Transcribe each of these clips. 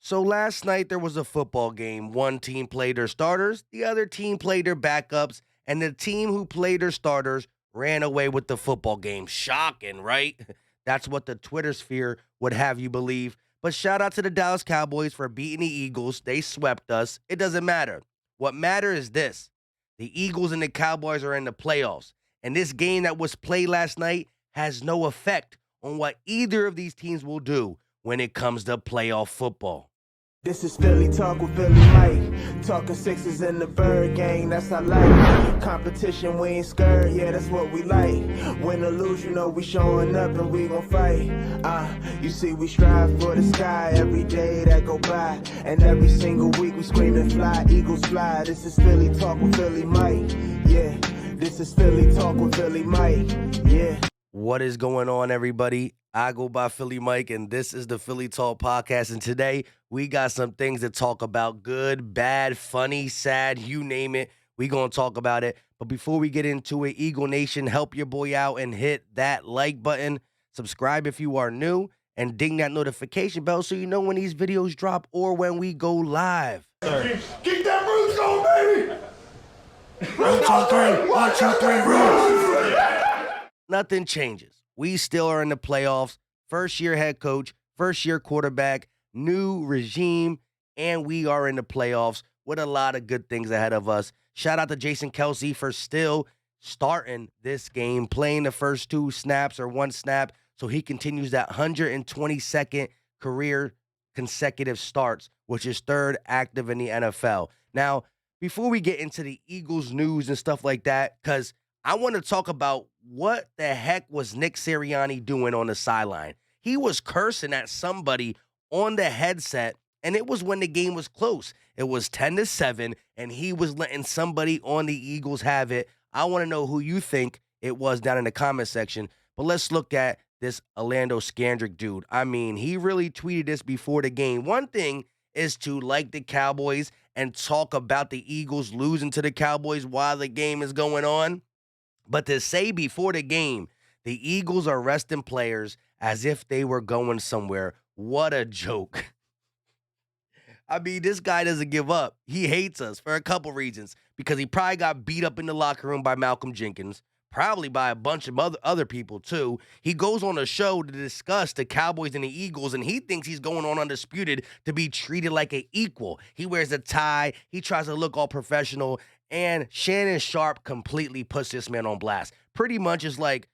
So last night there was a football game. One team played their starters, the other team played their backups, and the team who played their starters ran away with the football game. Shocking, right? That's what the Twitter sphere would have you believe. But shout out to the Dallas Cowboys for beating the Eagles. They swept us. It doesn't matter. What matters is this. The Eagles and the Cowboys are in the playoffs. And this game that was played last night has no effect on what either of these teams will do when it comes to playoff football. This is Philly Talk with Philly Mike. Talking sixes in the bird gang, that's I like. Competition, we ain't scared, yeah, that's what we like. Win or lose, you know we showing up and we gon' fight. You see we strive for the sky every day that go by. And every single week we screaming fly, Eagles fly. This is Philly Talk with Philly Mike, yeah. This is Philly Talk with Philly Mike, yeah. What is going on, everybody? I go by Philly Mike, and this is the Philly Talk Podcast. And today, we got some things to talk about. Good, bad, funny, sad, you name it. We going to talk about it. But before we get into it, Eagle Nation, help your boy out and hit that like button. Subscribe if you are new, and ding that notification bell so you know when these videos drop or when we go live. Keep that roots going, baby! Roots on three. 1, 2, 3, roots. Nothing changes. We still are in the playoffs. First-year head coach, first-year quarterback, new regime, and we are in the playoffs with a lot of good things ahead of us. Shout out to Jason Kelsey for still starting this game, playing the first 2 snaps or 1 snap, so he continues that 122nd career consecutive starts, which is 3rd active in the NFL. Now, before we get into the Eagles news and stuff like that, because I want to talk about what the heck was Nick Sirianni doing on the sideline. He was cursing at somebody on the headset, and it was when the game was close. It was 10-7, and he was letting somebody on the Eagles have it. I want to know who you think it was down in the comment section, but let's look at this Orlando Scandrick dude. I mean, he really tweeted this before the game. One thing is to like the Cowboys and talk about the Eagles losing to the Cowboys while the game is going on. But to say before the game, the Eagles are resting players as if they were going somewhere, what a joke. I mean, this guy doesn't give up. He hates us for a couple reasons. Because he probably got beat up in the locker room by Malcolm Jenkins, probably by a bunch of other people too. He goes on a show to discuss the Cowboys and the Eagles, and he thinks he's going on Undisputed to be treated like an equal. He wears a tie. He tries to look all professional. And Shannon Sharp completely puts this man on blast. Pretty much is like,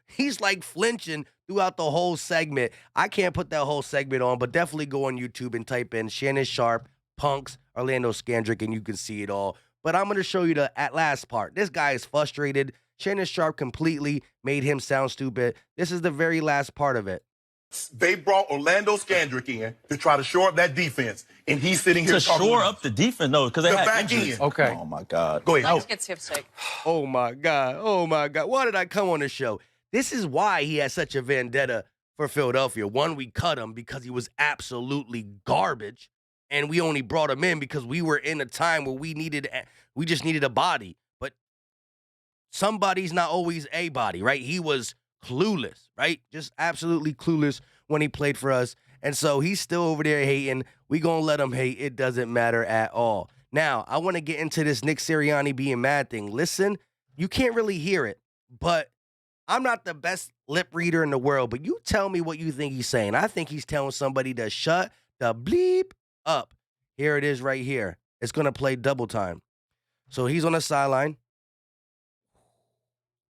he's like flinching throughout the whole segment. I can't put that whole segment on, but definitely go on YouTube and type in Shannon Sharp, Punks, Orlando Scandrick, and you can see it all. But I'm going to show you the last part. This guy is frustrated. Shannon Sharp completely made him sound stupid. This is the very last part of it. They brought Orlando Scandrick in to try to shore up that defense, and he's sitting here to talking shore up the defense, though, because they the had back injuries. end. Okay. Oh my God. Go ahead. Oh. Let's get tipstick. Oh, my God. Oh, my God. Why did I come on the show? This is why he has such a vendetta for Philadelphia. One, we cut him because he was absolutely garbage, and we only brought him in because we were in a time where we just needed a body. But somebody's not always a body, right? He was clueless, right? Just absolutely clueless when he played for us. And so he's still over there hating. We gonna let him hate. It doesn't matter at all. Now, I want to get into this Nick Sirianni being mad thing. Listen, you can't really hear it, but I'm not the best lip reader in the world, but you tell me what you think he's saying. I think he's telling somebody to shut the bleep up. Here it is right here. It's going to play double time. So he's on the sideline.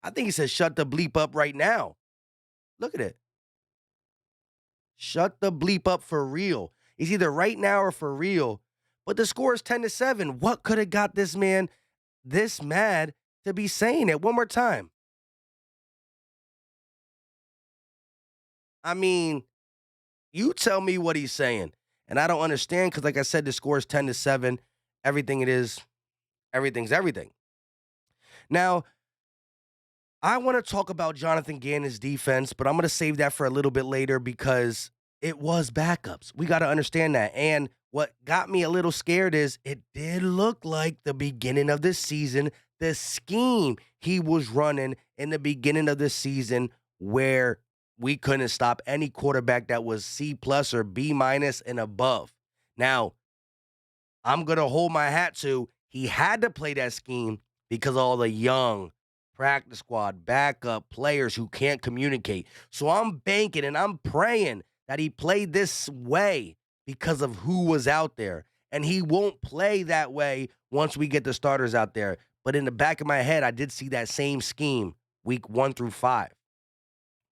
I think he says shut the bleep up right now. Look at it. Shut the bleep up for real. It's either right now or for real. But the score is 10-7. What could have got this man this mad to be saying it? One more time. I mean, you tell me what he's saying. And I don't understand because, like I said, the score is 10-7. Everything it is, everything's everything. Now, I want to talk about Jonathan Gannon's defense, but I'm going to save that for a little bit later because it was backups. We got to understand that. And what got me a little scared is it did look like the beginning of this season, the scheme he was running in the beginning of the season where we couldn't stop any quarterback that was C+ or B- and above. Now, I'm going to hold my hat to he had to play that scheme because of all the young practice squad, backup players who can't communicate. So I'm banking and I'm praying that he played this way because of who was out there. And he won't play that way once we get the starters out there. But in the back of my head, I did see that same scheme week 1 through 5.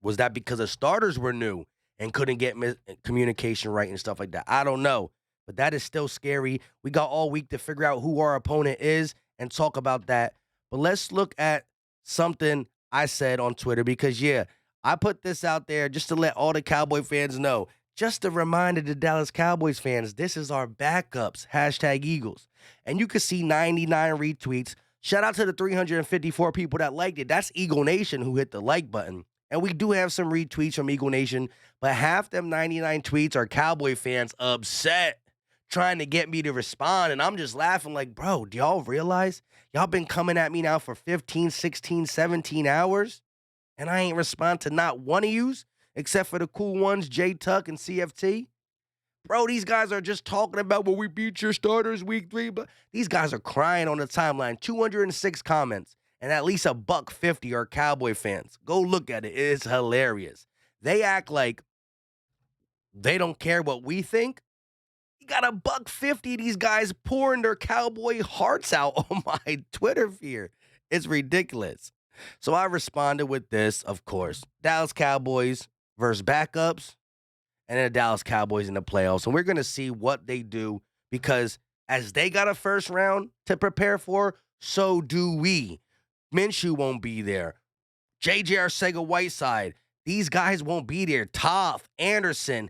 Was that because the starters were new and couldn't get communication right and stuff like that? I don't know. But that is still scary. We got all week to figure out who our opponent is and talk about that. But let's look at something I said on Twitter because, yeah, I put this out there just to let all the Cowboy fans know. Just a reminder to Dallas Cowboys fans, this is our backups, #Eagles. And you can see 99 retweets. Shout out to the 354 people that liked it. That's Eagle Nation who hit the like button. And we do have some retweets from Eagle Nation, but half them 99 tweets are Cowboy fans upset, trying to get me to respond. And I'm just laughing like, bro, do y'all realize y'all been coming at me now for 15, 16, 17 hours? And I ain't respond to not one of yous, except for the cool ones, J Tuck and CFT. Bro, these guys are just talking about, well, we beat your starters week 3, but these guys are crying on the timeline. 206 comments, and at least $150 are Cowboy fans. Go look at it. It's hilarious. They act like they don't care what we think. You got $150 of these guys pouring their Cowboy hearts out on my Twitter feed. It's ridiculous. So I responded with this, of course. Dallas Cowboys versus backups, and then the Dallas Cowboys in the playoffs. And we're going to see what they do because as they got a first round to prepare for, so do we. Minshew won't be there. J.J. Arcega-Whiteside. These guys won't be there. Toth, Anderson,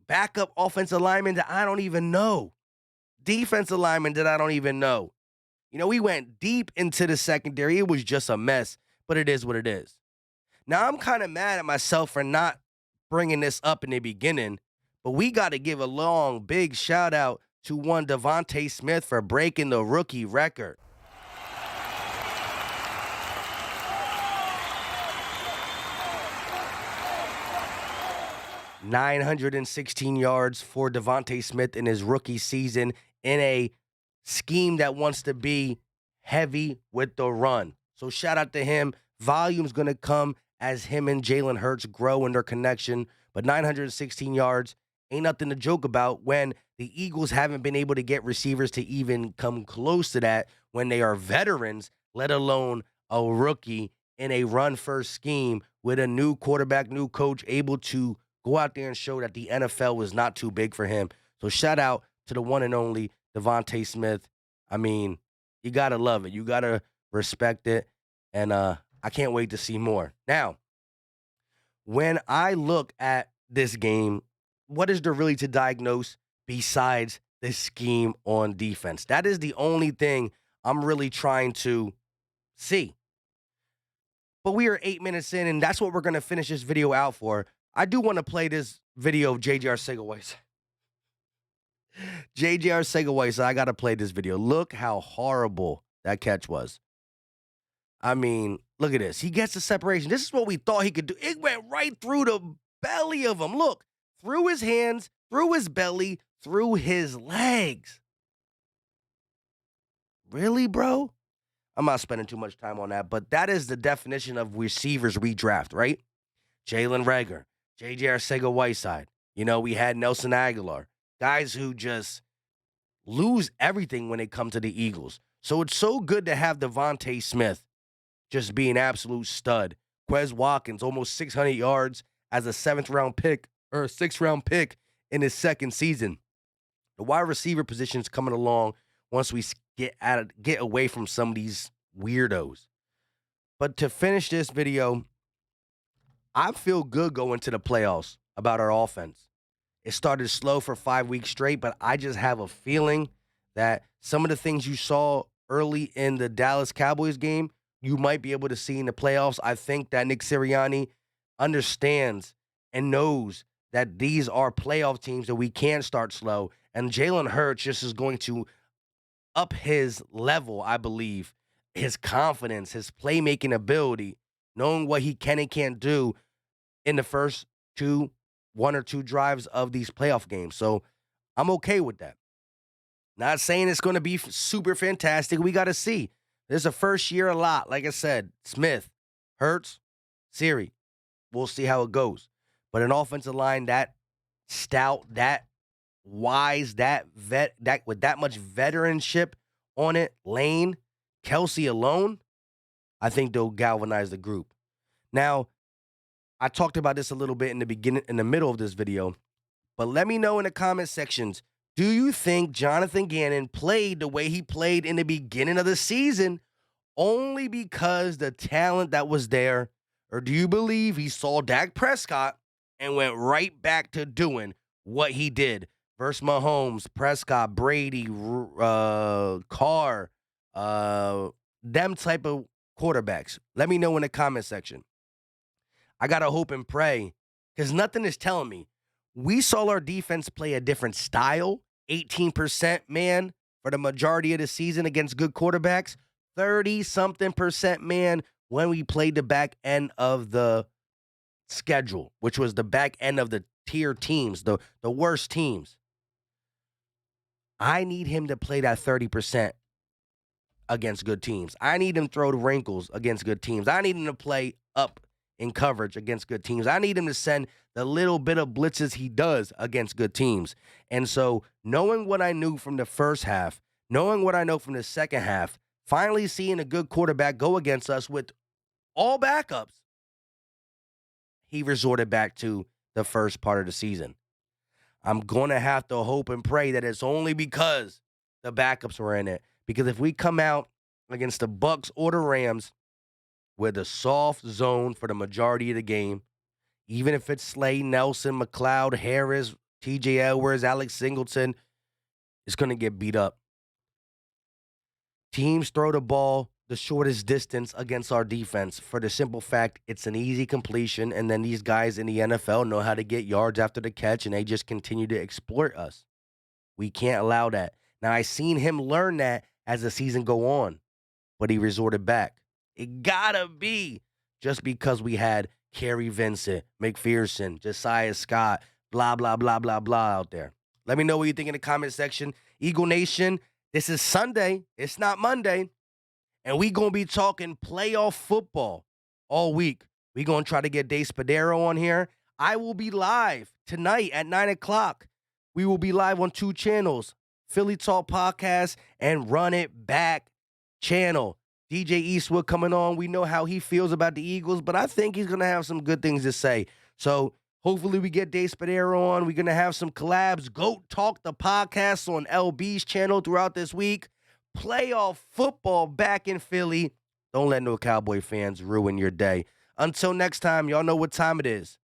backup offensive linemen that I don't even know. Defensive linemen that I don't even know. You know, we went deep into the secondary. It was just a mess, but it is what it is. Now, I'm kind of mad at myself for not bringing this up in the beginning, but we got to give a long, big shout out to one Devonta Smith for breaking the rookie record. 916 yards for Devonta Smith in his rookie season in a scheme that wants to be heavy with the run. So shout out to him. Volume's going to come as him and Jalen Hurts grow in their connection. But 916 yards ain't nothing to joke about when the Eagles haven't been able to get receivers to even come close to that when they are veterans, let alone a rookie in a run-first scheme with a new quarterback, new coach, able to go out there and show that the NFL was not too big for him. So shout out to the one and only Devonta Smith. I mean, you got to love it. You got to respect it. And I can't wait to see more. Now, when I look at this game, what is there really to diagnose besides the scheme on defense? That is the only thing I'm really trying to see. But we are 8 minutes in, and that's what we're going to finish this video out for. I do want to play this video of J.J. Arcega-Whiteside. J.J. Arcega-Whiteside, I got to play this video. Look how horrible that catch was. I mean, look at this. He gets the separation. This is what we thought he could do. It went right through the belly of him. Look, through his hands, through his belly, through his legs. Really, bro? I'm not spending too much time on that, but that is the definition of receivers we draft, right? Jalen Reagor, J.J. Arcega-Whiteside. You know, we had Nelson Aguilar. Guys who just lose everything when they come to the Eagles. So it's so good to have Devonta Smith just be an absolute stud. Quez Watkins, almost 600 yards as a 7th-round pick, or a 6th-round pick in his second season. The wide receiver position is coming along once we get away from some of these weirdos. But to finish this video, I feel good going to the playoffs about our offense. It started slow for 5 weeks straight, but I just have a feeling that some of the things you saw early in the Dallas Cowboys game, you might be able to see in the playoffs. I think that Nick Sirianni understands and knows that these are playoff teams that we can't start slow. And Jalen Hurts just is going to up his level, I believe, his confidence, his playmaking ability, knowing what he can and can't do in the first 1 or 2 drives of these playoff games. So I'm okay with that. Not saying it's going to be super fantastic. We got to see. There's a first year a lot. Like I said, Smith, Hurts, Siri. We'll see how it goes. But an offensive line that stout, that wise, that with that much veteranship on it, Lane, Kelsey alone, I think they'll galvanize the group. Now, I talked about this a little bit in the middle of this video, but let me know in the comment sections, do you think Jonathan Gannon played the way he played in the beginning of the season only because the talent that was there, or do you believe he saw Dak Prescott and went right back to doing what he did versus Mahomes, Prescott, Brady, Carr, them type of quarterbacks? Let me know in the comment section. I got to hope and pray because nothing is telling me. We saw our defense play a different style, 18% man for the majority of the season against good quarterbacks, 30-something% man when we played the back end of the schedule, which was the back end of the tier teams, the worst teams. I need him to play that 30% against good teams. I need him to throw the wrinkles against good teams. I need him to play up in coverage against good teams. I need him to send the little bit of blitzes he does against good teams. And so knowing what I knew from the first half, knowing what I know from the second half, finally seeing a good quarterback go against us with all backups, he resorted back to the first part of the season. I'm going to have to hope and pray that it's only because the backups were in it. Because if we come out against the Bucs or the Rams with a soft zone for the majority of the game, even if it's Slay, Nelson, McLeod, Harris, TJ Edwards, Alex Singleton, it's going to get beat up. Teams throw the ball the shortest distance against our defense for the simple fact it's an easy completion, and then these guys in the NFL know how to get yards after the catch, and they just continue to exploit us. We can't allow that. Now, I seen him learn that as the season go on, but he resorted back. It gotta be just because we had Kerry Vincent, McPherson, Josiah Scott, blah, blah, blah, blah, blah out there. Let me know what you think in the comment section. Eagle Nation, this is Sunday. It's not Monday. And we going to be talking playoff football all week. We going to try to get Dave Spadero on here. I will be live tonight at 9 o'clock. We will be live on 2 channels, Philly Talk Podcast and Run It Back channel. DJ Eastwood coming on. We know how he feels about the Eagles, but I think he's going to have some good things to say. So hopefully we get Dave Spadero on. We're going to have some collabs. Goat Talk, the podcast on LB's channel throughout this week. Playoff football back in Philly. Don't let no Cowboy fans ruin your day. Until next time, y'all know what time it is.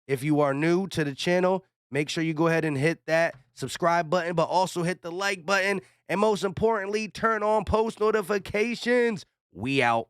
If you are new to the channel, make sure you go ahead and hit that subscribe button, but also hit the like button. And most importantly, turn on post notifications. We out.